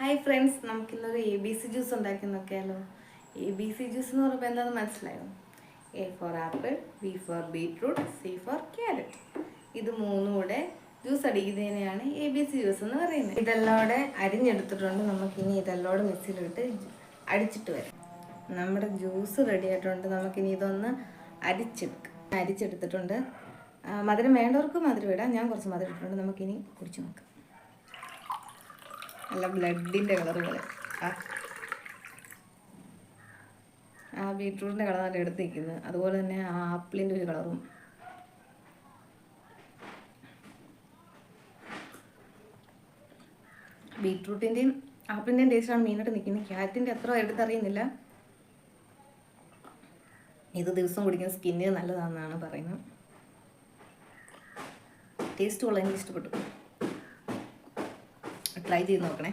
Hi friends, നമുക്കിന്നൊരു ABC juice ഉണ്ടാക്കി നോക്കിയാലോ. ABC ജ്യൂസ് എന്ന് പറയുമ്പോൾ എന്താണെന്ന് മനസ്സിലായോ? A for apple, B for beetroot, C for carrot. ഇത് മൂന്നും കൂടെ ജ്യൂസ് അടിക്കുന്നതിനെയാണ് ABC ജ്യൂസ് എന്ന് പറയുന്നത്. ഇതെല്ലാം കൂടെ അരിഞ്ഞെടുത്തിട്ടുണ്ട്. നമുക്കിനി ഇതെല്ലാം മിക്സിയിലിട്ട് അടിച്ചിട്ട് വരാം. നമ്മുടെ ജ്യൂസ് റെഡി ആയിട്ടുണ്ട്. നമുക്കിനി ഇതൊന്ന് അരിച്ചെടുത്തിട്ടുണ്ട്. മധുരം വേണ്ടവർക്ക് മധുരം ഇടാം. ഞാൻ കുറച്ച് മധുരം ഇട്ടിട്ടുണ്ട്. നമുക്കിനി കുടിച്ച് നോക്കാം. നല്ല ബ്ലഡിൻ്റെ കളർ പോലെ ആ ബീറ്റ്റൂട്ടിൻ്റെ കളറാണ് എടുത്ത് നിൽക്കുന്നത്. അതുപോലെ തന്നെ ആ ആപ്പിളിൻ്റെ ഒരു കളറും. ബീറ്റ്റൂട്ടിൻ്റെയും ആപ്പിളിൻ്റെയും ടേസ്റ്റാണ് മെയിനായിട്ട് നിൽക്കുന്നത്. ക്യാരറ്റിൻ്റെ അത്ര എടുത്തറിയുന്നില്ല. ഇത് ദിവസം കുടിക്കുന്ന സ്കിന്നിന് നല്ലതാണെന്നാണ് പറയുന്നത്. ടേസ്റ്റ് ഉള്ള എനിക്ക് ഇഷ്ടപ്പെട്ടു. ട്രൈ ചെയ്ത് നോക്കണേ.